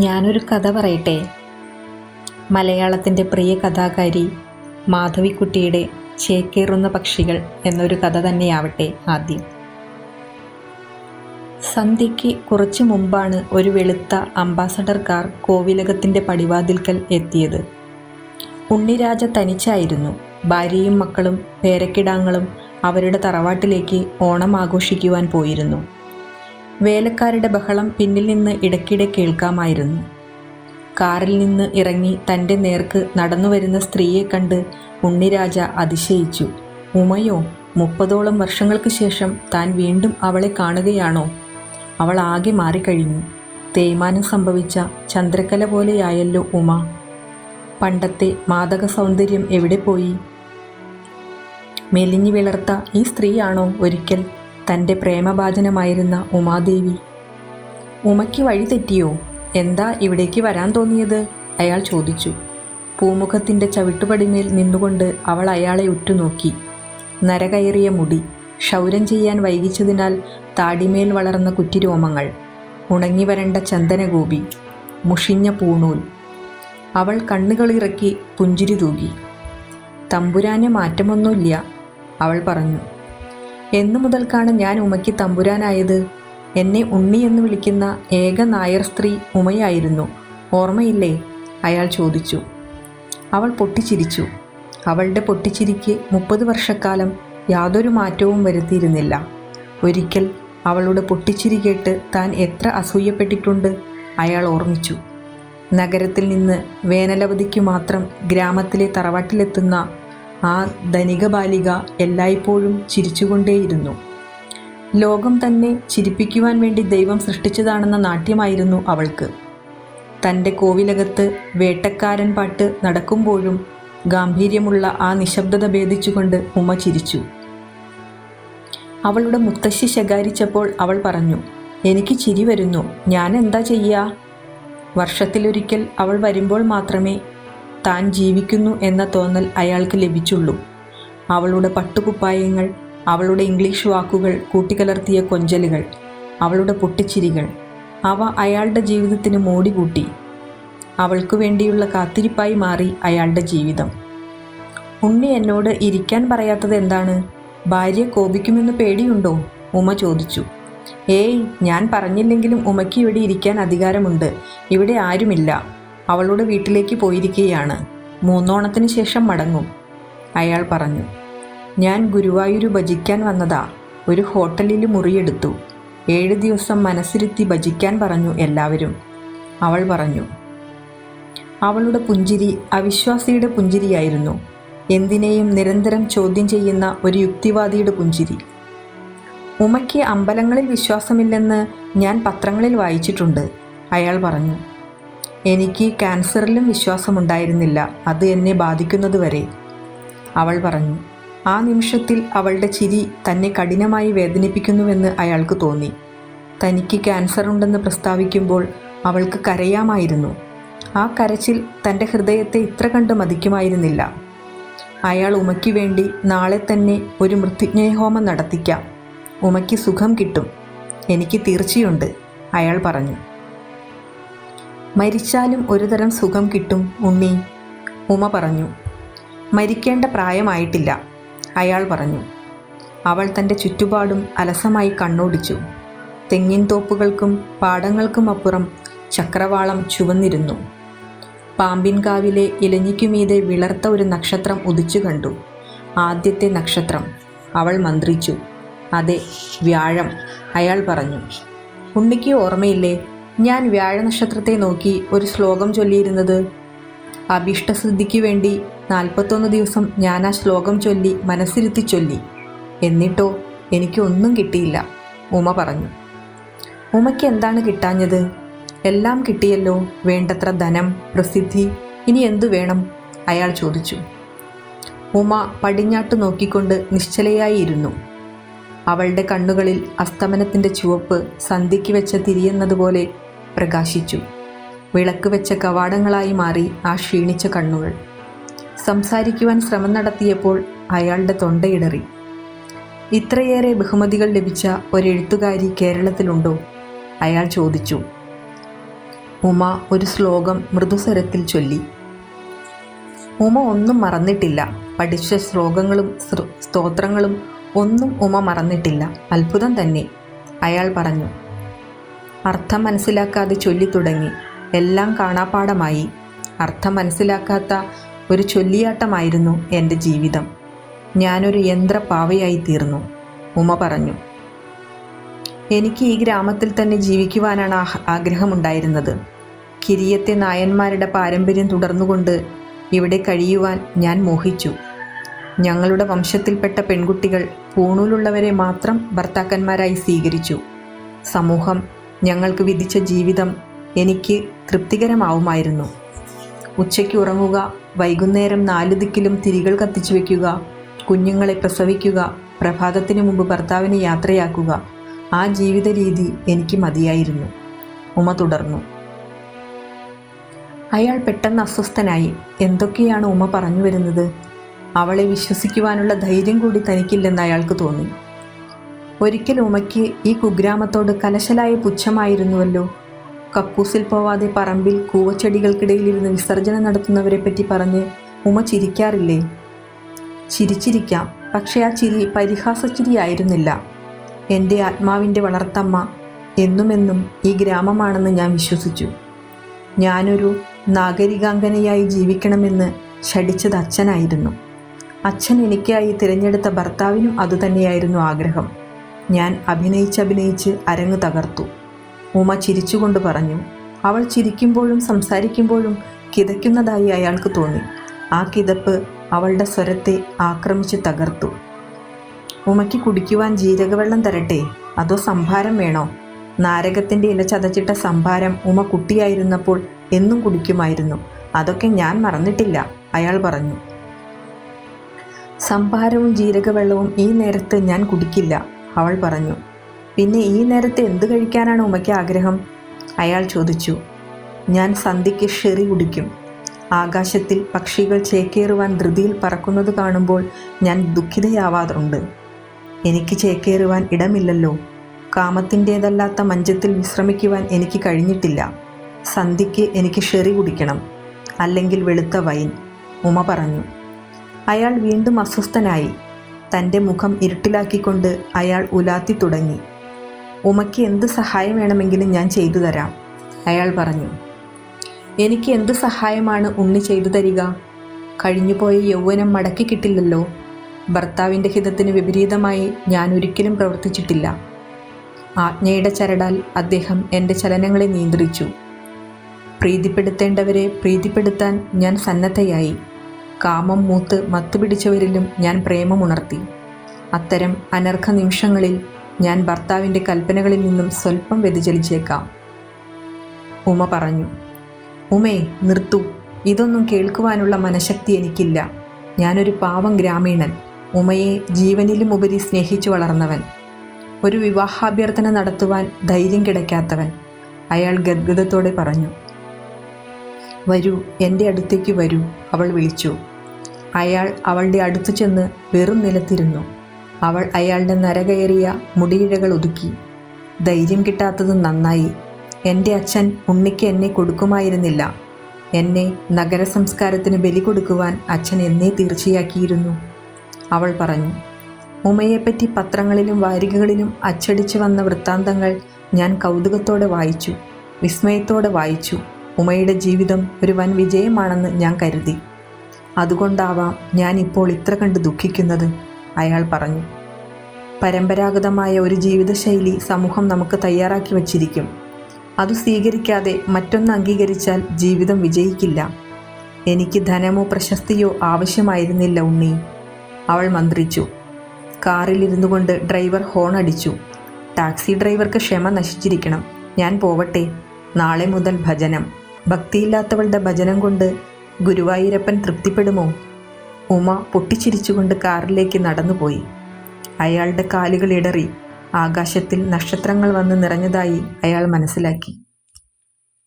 ഞാനൊരു കഥ പറയട്ടെ. മലയാളത്തിൻ്റെ പ്രിയ കഥാകാരി മാധവിക്കുട്ടിയുടെ ചേക്കേറുന്ന പക്ഷികൾ എന്നൊരു കഥ തന്നെയാവട്ടെ ആദ്യം. സന്ധ്യയ്ക്ക് കുറച്ചു മുമ്പാണ് ഒരു വെളുത്ത അംബാസഡർ കാർ കോവിലകത്തിൻ്റെ പടിവാതിൽക്കൽ എത്തിയത്. ഉണ്ണിരാജ തനിച്ചായിരുന്നു. ഭാര്യയും മക്കളും പേരക്കിടാങ്ങളും അവരുടെ തറവാട്ടിലേക്ക് ഓണം ആഘോഷിക്കുവാൻ പോയിരുന്നു. വേലക്കാരുടെ ബഹളം പിന്നിൽ നിന്ന് ഇടയ്ക്കിടെ കേൾക്കാമായിരുന്നു. കാറിൽ നിന്ന് ഇറങ്ങി തൻ്റെ നേർക്ക് നടന്നുവരുന്ന സ്ത്രീയെ കണ്ട് ഉണ്ണിരാജ അതിശയിച്ചു. ഉമയോ, 30ഓളം വർഷങ്ങൾക്ക് ശേഷം താൻ വീണ്ടും അവളെ കാണുകയാണോ? അവൾ ആകെ മാറിക്കഴിഞ്ഞു. തേയ്മാനം സംഭവിച്ച ചന്ദ്രക്കല പോലെയായല്ലോ ഉമ. പണ്ടത്തെ മാദക സൗന്ദര്യം എവിടെ പോയി? മെലിഞ്ഞു വിളർത്ത ഈ സ്ത്രീയാണോ ഒരിക്കൽ തൻ്റെ പ്രേമഭാജനമായിരുന്ന ഉമാദേവി? ഉമയ്ക്ക് വഴി തെറ്റിയോ? എന്താ ഇവിടേക്ക് വരാൻ തോന്നിയത്? അയാൾ ചോദിച്ചു. പൂമുഖത്തിൻ്റെ ചവിട്ടുപടിമേൽ നിന്നുകൊണ്ട് അവൾ അയാളെ ഉറ്റുനോക്കി. നരകയറിയ മുടി, ക്ഷൗരം ചെയ്യാൻ വൈകിച്ചതിനാൽ താടിമേൽ വളർന്ന കുറ്റിരോമങ്ങൾ, ഉണങ്ങി വരണ്ട ചന്ദനഗോപി, മുഷിഞ്ഞ പൂണൂൽ. അവൾ കണ്ണുകളിറക്കി പുഞ്ചിരി തൂകി. തമ്പുരാന് മാറ്റമൊന്നുമില്ല, അവൾ പറഞ്ഞു. എന്നു മുതൽക്കാണ് ഞാൻ ഉമയ്ക്ക് തമ്പുരാനായത്? എന്നെ ഉണ്ണി എന്ന് വിളിക്കുന്ന ഏക നായർ സ്ത്രീ ഉമയായിരുന്നു, ഓർമ്മയില്ലേ? അയാൾ ചോദിച്ചു. അവൾ പൊട്ടിച്ചിരിച്ചു. അവളുടെ പൊട്ടിച്ചിരിക്ക് 30 വർഷക്കാലം യാതൊരു മാറ്റവും വരുത്തിയിരുന്നില്ല. ഒരിക്കൽ അവളുടെ പൊട്ടിച്ചിരി കേട്ട് താൻ എത്ര അസൂയപ്പെട്ടിട്ടുണ്ട് അയാൾ ഓർമ്മിച്ചു. നഗരത്തിൽ നിന്ന് വേനലവധിക്ക് മാത്രം ഗ്രാമത്തിലെ തറവാട്ടിലെത്തുന്ന ആ ധനിക ബാലിക എല്ലായ്പ്പോഴും ചിരിച്ചുകൊണ്ടേയിരുന്നു. ലോകം തന്നെ ചിരിപ്പിക്കുവാൻ വേണ്ടി ദൈവം സൃഷ്ടിച്ചതാണെന്ന നാട്യമായിരുന്നു അവൾക്ക്. തൻ്റെ കോവിലകത്ത് വേട്ടക്കാരൻ പാട്ട് നടക്കുമ്പോഴും ഗാംഭീര്യമുള്ള ആ നിശബ്ദത ഭേദിച്ചുകൊണ്ട് ഉമ ചിരിച്ചു. അവളുടെ മുത്തശ്ശി ശകാരിച്ചപ്പോൾ അവൾ പറഞ്ഞു, എനിക്ക് ചിരി വരുന്നു, ഞാൻ എന്താ ചെയ്യുക? വർഷത്തിലൊരിക്കൽ അവൾ വരുമ്പോൾ മാത്രമേ താൻ ജീവിക്കുന്നു എന്ന തോന്നൽ അയാൾക്ക് ലഭിച്ചുള്ളൂ. അവളുടെ പട്ടുകുപ്പായങ്ങൾ, അവളുടെ ഇംഗ്ലീഷ് വാക്കുകൾ കൂട്ടിക്കലർത്തിയ കൊഞ്ചലുകൾ, അവളുടെ പൊട്ടിച്ചിരികൾ, അവ അയാളുടെ ജീവിതത്തിന് മോടി കൂട്ടി. അവൾക്കു വേണ്ടിയുള്ള കാത്തിരിപ്പായി മാറി അയാളുടെ ജീവിതം. ഉണ്ണി എന്നോട് ഇരിക്കാൻ പറയാത്തത് എന്താണ്? ഭാര്യ കോപിക്കുമെന്ന് പേടിയുണ്ടോ? ഉമ ചോദിച്ചു. ഏയ്, ഞാൻ പറഞ്ഞില്ലെങ്കിലും ഉമയ്ക്ക് ഇവിടെ ഇരിക്കാൻ അധികാരമുണ്ട്. ഇവിടെ ആരുമില്ല. അവളുടെ വീട്ടിലേക്ക് പോയിരിക്കുകയാണ്. 3 ഓണത്തിന് ശേഷം മടങ്ങും, അയാൾ പറഞ്ഞു. ഞാൻ ഗുരുവായൂർ ഭജിക്കാൻ വന്നതാ. ഒരു ഹോട്ടലിൽ മുറിയെടുത്തു. 7 ദിവസം മനസ്സിരുത്തി ഭജിക്കാൻ പറഞ്ഞു എല്ലാവരും, അവൾ പറഞ്ഞു. അവളുടെ പുഞ്ചിരി അവിശ്വാസിയുടെ പുഞ്ചിരിയായിരുന്നു. എന്തിനേയും നിരന്തരം ചോദ്യം ചെയ്യുന്ന ഒരു യുക്തിവാദിയുടെ പുഞ്ചിരി. ഉമയ്ക്ക് അമ്പലങ്ങളിൽ വിശ്വാസമില്ലെന്ന് ഞാൻ പത്രങ്ങളിൽ വായിച്ചിട്ടുണ്ട്, അയാൾ പറഞ്ഞു. എനിക്ക് ക്യാൻസറിലും വിശ്വാസമുണ്ടായിരുന്നില്ല, അത് എന്നെ ബാധിക്കുന്നതുവരെ, അവൾ പറഞ്ഞു. ആ നിമിഷത്തിൽ അവളുടെ ചിരി തന്നെ കഠിനമായി വേദനിപ്പിക്കുന്നുവെന്ന് അയാൾക്ക് തോന്നി. തനിക്ക് ക്യാൻസർ ഉണ്ടെന്ന് പ്രസ്താവിക്കുമ്പോൾ അവൾക്ക് കരയാമായിരുന്നു. ആ കരച്ചിൽ തൻ്റെ ഹൃദയത്തെ ഇത്ര കണ്ട് മതിക്കുമായിരുന്നില്ല. അയാൾ ഉമയ്ക്ക് വേണ്ടി നാളെ തന്നെ ഒരു മൃത്യുഞ്ജയഹോമം നടത്തിക്കാം. ഉമയ്ക്ക് സുഖം കിട്ടും, എനിക്ക് തീർച്ചയുണ്ട്, അയാൾ പറഞ്ഞു. മരിച്ചാലും ഒരുതരം സുഖം കിട്ടും ഉണ്ണി, ഉമ പറഞ്ഞു. മരിക്കേണ്ട പ്രായമായിട്ടില്ല, അയാൾ പറഞ്ഞു. അവൾ തൻ്റെ ചുറ്റുപാടും അലസമായി കണ്ണോടിച്ചു. തെങ്ങിൻ തോപ്പുകൾക്കും പാടങ്ങൾക്കും അപ്പുറം ചക്രവാളം ചുവന്നിരുന്നു. പാമ്പിൻകാവിലെ ഇലഞ്ഞിക്കുമീതെ വിളർത്ത ഒരു നക്ഷത്രം ഉദിച്ചു കണ്ടു. ആദ്യത്തെ നക്ഷത്രം, അവൾ മന്ത്രിച്ചു. അതെ, വ്യാഴം, അയാൾ പറഞ്ഞു. ഉണ്ണിക്ക് ഓർമ്മയില്ലേ ഞാൻ വ്യാഴനക്ഷത്രത്തെ നോക്കി ഒരു ശ്ലോകം ചൊല്ലിയിരുന്നത്? അഭീഷ്ടസിദ്ധിക്ക് വേണ്ടി 41 ദിവസം ഞാൻ ആ ശ്ലോകം ചൊല്ലി മനസ്സിരുത്തി ചൊല്ലി. എന്നിട്ടോ എനിക്ക് ഒന്നും കിട്ടിയില്ല, ഉമ പറഞ്ഞു. ഉമയ്ക്ക് എന്താണ് കിട്ടാഞ്ഞത്? എല്ലാം കിട്ടിയല്ലോ. വേണ്ടത്ര ധനം, പ്രസിദ്ധി, ഇനി എന്തു വേണം? അയാൾ ചോദിച്ചു. ഉമ പടിഞ്ഞാട്ട് നോക്കിക്കൊണ്ട് നിശ്ചലയായി ഇരുന്നു. അവളുടെ കണ്ണുകളിൽ അസ്തമനത്തിൻ്റെ ചുവപ്പ് സന്ധ്യയ്ക്ക് വെച്ച തിരിയുന്നതുപോലെ പ്രകാശിച്ചു. വിളക്ക് വെച്ച കവാടങ്ങളായി മാറി ആ ക്ഷീണിച്ച കണ്ണുകൾ. സംസാരിക്കുവാൻ ശ്രമം നടത്തിയപ്പോൾ അയാളുടെ തൊണ്ടയിടറി. ഇത്രയേറെ ബഹുമതികൾ ലഭിച്ച ഒരെഴുത്തുകാരി കേരളത്തിലുണ്ടോ? അയാൾ ചോദിച്ചു. ഉമ ഒരു ശ്ലോകം മൃദുസ്വരത്തിൽ ചൊല്ലി. ഉമ ഒന്നും മറന്നിട്ടില്ല. പഠിച്ച ശ്ലോകങ്ങളും സ്തോത്രങ്ങളും ഒന്നും ഉമ മറന്നിട്ടില്ല. അത്ഭുതം തന്നെ, അയാൾ പറഞ്ഞു. അർത്ഥം മനസ്സിലാക്കാതെ ചൊല്ലിത്തുടങ്ങി. എല്ലാം കാണാപ്പാടമായി. അർത്ഥം മനസ്സിലാക്കാത്ത ഒരു ചൊല്ലിയാട്ടമായിരുന്നു എൻ്റെ ജീവിതം. ഞാനൊരു യന്ത്രപാവയായി തീർന്നു, ഉമ പറഞ്ഞു. എനിക്ക് ഈ ഗ്രാമത്തിൽ തന്നെ ജീവിക്കുവാനാണ് ആഗ്രഹമുണ്ടായിരുന്നത്. കിരിയത്തെ നായന്മാരുടെ പാരമ്പര്യം തുടർന്നുകൊണ്ട് ഇവിടെ കഴിയുവാൻ ഞാൻ മോഹിച്ചു. ഞങ്ങളുടെ വംശത്തിൽപ്പെട്ട പെൺകുട്ടികൾ പൂണൂലുള്ളവരെ മാത്രം ഭർത്താക്കന്മാരായി സ്വീകരിച്ചു. സമൂഹം ഞങ്ങൾക്ക് വിധിച്ച ജീവിതം എനിക്ക് തൃപ്തികരമാവുമായിരുന്നു. ഉച്ചയ്ക്ക് ഉറങ്ങുക, വൈകുന്നേരം 4 ദിക്കിലും തിരികൾ കത്തിച്ചു വയ്ക്കുക, കുഞ്ഞുങ്ങളെ പ്രസവിക്കുക, പ്രഭാതത്തിനു മുമ്പ് ഭർത്താവിനെ യാത്രയാക്കുക, ആ ജീവിത രീതി എനിക്ക് മതിയായിരുന്നു, ഉമ തുടർന്നു. അയാൾ പെട്ടെന്ന് അസ്വസ്ഥനായി. എന്തൊക്കെയാണ് ഉമ പറഞ്ഞു വരുന്നത്? അവളെ വിശ്വസിക്കുവാനുള്ള ധൈര്യം കൂടി തനിക്കില്ലെന്ന് അയാൾക്ക് തോന്നി. ഒരിക്കൽ ഉമയ്ക്ക് ഈ കുഗ്രാമത്തോട് കലശലായ പുച്ഛമായിരുന്നുവല്ലോ. കക്കൂസിൽ പോവാതെ പറമ്പിൽ കൂവച്ചെടികൾക്കിടയിലിരുന്ന് വിസർജനം നടത്തുന്നവരെ പറ്റി പറഞ്ഞ് ഉമ ചിരിക്കാറില്ലേ? ചിരിച്ചിരിക്കാം, പക്ഷേ ആ ചിരി പരിഹാസച്ചിരിയായിരുന്നില്ല. എൻ്റെ ആത്മാവിൻ്റെ വളർത്തമ്മ എന്നുമെന്നും ഈ ഗ്രാമമാണെന്ന് ഞാൻ വിശ്വസിച്ചു. ഞാനൊരു നാഗരികാംഗനയായി ജീവിക്കണമെന്ന് ശഠിച്ചത് അച്ഛനായിരുന്നു. അച്ഛൻ എനിക്കായി തിരഞ്ഞെടുത്ത ഭർത്താവിനും അതുതന്നെയായിരുന്നു ആഗ്രഹം. ഞാൻ അഭിനയിച്ച് അരങ്ങ് തകർത്തു, ഉമ ചിരിച്ചുകൊണ്ട് പറഞ്ഞു. അവൾ ചിരിക്കുമ്പോഴും സംസാരിക്കുമ്പോഴും കിതയ്ക്കുന്നതായി അയാൾക്ക് തോന്നി. ആ കിതപ്പ് അവളുടെ സ്വരത്തെ ആക്രമിച്ച് തകർത്തു. ഉമയ്ക്ക് കുടിക്കുവാൻ ജീരകവെള്ളം തരട്ടെ, അതോ സംഭാരം വേണോ? നാരകത്തിൻ്റെ ഇല ചതച്ചിട്ട സംഭാരം ഉമ കുട്ടിയായിരുന്നപ്പോൾ എന്നും കുടിക്കുമായിരുന്നു. അതൊക്കെ ഞാൻ മറന്നിട്ടില്ല, അയാൾ പറഞ്ഞു. സംഭാരവും ജീരകവെള്ളവും ഈ നേരത്ത് ഞാൻ കുടിക്കില്ല, അവൾ പറഞ്ഞു. പിന്നെ ഈ നേരത്തെ എന്ത് കഴിക്കാനാണ് ഉമയ്ക്ക് ആഗ്രഹം? അയാൾ ചോദിച്ചു. ഞാൻ സന്ധ്യയ്ക്ക് ഷെറി കുടിക്കും. ആകാശത്തിൽ പക്ഷികൾ ചേക്കേറുവാൻ ധൃതിയിൽ പറക്കുന്നത് കാണുമ്പോൾ ഞാൻ ദുഃഖിതയാവാറുണ്ട്. എനിക്ക് ചേക്കേറുവാൻ ഇടമില്ലല്ലോ. കാമത്തിൻ്റേതല്ലാത്ത മഞ്ചത്തിൽ വിശ്രമിക്കുവാൻ എനിക്ക് കഴിഞ്ഞിട്ടില്ല. സന്ധ്യയ്ക്ക് എനിക്ക് ഷെറി കുടിക്കണം, അല്ലെങ്കിൽ വെളുത്ത വൈൻ, ഉമ പറഞ്ഞു. അയാൾ വീണ്ടും അസ്വസ്ഥനായി. തൻ്റെ മുഖം ഇരുട്ടിലാക്കിക്കൊണ്ട് അയാൾ ഉലാത്തി തുടങ്ങി. ഉമയ്ക്ക് എന്ത് സഹായം വേണമെങ്കിലും ഞാൻ ചെയ്തു തരാം, അയാൾ പറഞ്ഞു. എനിക്ക് എന്ത് സഹായമാണ് ഉണ്ണി ചെയ്തു തരിക? കഴിഞ്ഞുപോയ യൗവനം മടക്കി കിട്ടില്ലല്ലോ. ഭർത്താവിൻ്റെ ഹിതത്തിന് വിപരീതമായി ഞാൻ ഒരിക്കലും പ്രവർത്തിച്ചിട്ടില്ല. ആജ്ഞയുടെ ചരടാൽ അദ്ദേഹം എൻ്റെ ചലനങ്ങളെ നിയന്ത്രിച്ചു. പ്രീതിപ്പെടുത്തേണ്ടവരെ പ്രീതിപ്പെടുത്താൻ ഞാൻ സന്നദ്ധയായി. കാമം മൂത്ത് മത്തുപിടിച്ചവരിലും ഞാൻ പ്രേമമുണർത്തി. അത്തരം അനർഘ നിമിഷങ്ങളിൽ ഞാൻ ഭർത്താവിൻ്റെ കൽപ്പനകളിൽ നിന്നും സ്വല്പം വ്യതിചലിച്ചേക്കാം, ഉമ പറഞ്ഞു. ഉമേ, നിർത്തൂ. ഇതൊന്നും കേൾക്കുവാനുള്ള മനഃശക്തി എനിക്കില്ല. ഞാനൊരു പാവം ഗ്രാമീണൻ, ഉമയെ ജീവനിലും ഉപരി സ്നേഹിച്ചു വളർന്നവൻ, ഒരു വിവാഹാഭ്യർത്ഥന നടത്തുവാൻ ധൈര്യം കിടക്കാത്തവൻ, അയാൾ ഗദ്ഗദത്തോടെ പറഞ്ഞു. വരൂ, എൻ്റെ അടുത്തേക്ക് വരൂ, അവൾ വിളിച്ചു. അയാൾ അവളുടെ അടുത്തു ചെന്ന് വെറും നിലത്തിരുന്നു. അവൾ അയാളുടെ നരകയറിയ മുടിയിഴകൾ ഒതുക്കി. ധൈര്യം കിട്ടാത്തത് നന്നായി. എൻ്റെ അച്ഛൻ ഉണ്ണിക്ക് എന്നെ കൊടുക്കുമായിരുന്നില്ല. എന്നെ നഗരസംസ്കാരത്തിന് ബലി കൊടുക്കുവാൻ അച്ഛൻ എന്നെ തീർച്ചയാക്കിയിരുന്നു, അവൾ പറഞ്ഞു. ഉമയെപ്പറ്റി പത്രങ്ങളിലും വാരികകളിലും അച്ചടിച്ചു വന്ന വൃത്താന്തങ്ങൾ ഞാൻ കൗതുകത്തോടെ വായിച്ചു, വിസ്മയത്തോടെ വായിച്ചു. ഉമയുടെ ജീവിതം ഒരു വൻ വിജയമാണെന്ന് ഞാൻ കരുതി. അതുകൊണ്ടാവാം ഞാൻ ഇപ്പോൾ ഇത്ര കണ്ട് ദുഃഖിക്കുന്നത്, അയാൾ പറഞ്ഞു. പരമ്പരാഗതമായ ഒരു ജീവിതശൈലി സമൂഹം നമുക്ക് തയ്യാറാക്കി വച്ചിരിക്കും. അത് സ്വീകരിക്കാതെ മറ്റൊന്ന് അംഗീകരിച്ചാൽ ജീവിതം വിജയിക്കില്ല. എനിക്ക് ധനമോ പ്രശസ്തിയോ ആവശ്യമായിരുന്നില്ല ഉണ്ണി, അവൾ മന്ത്രിച്ചു. കാറിലിരുന്നു കൊണ്ട് ഡ്രൈവർ ഹോൺ അടിച്ചു. ടാക്സി ഡ്രൈവർക്ക് ക്ഷമ നശിച്ചിരിക്കണം. ഞാൻ പോവട്ടെ. നാളെ മുതൽ ഭജനം. ഭക്തിയില്ലാത്തവളുടെ ഭജനം കൊണ്ട് ഗുരുവായൂരപ്പൻ തൃപ്തിപ്പെടുമോ? ഉമ പൊട്ടിച്ചിരിച്ചുകൊണ്ട് കാറിലേക്ക് നടന്നുപോയി. അയാളുടെ കാലുകൾ ഇടറി. ആകാശത്തിൽ നക്ഷത്രങ്ങൾ വന്ന് നിറഞ്ഞതായി അയാൾ മനസ്സിലാക്കി.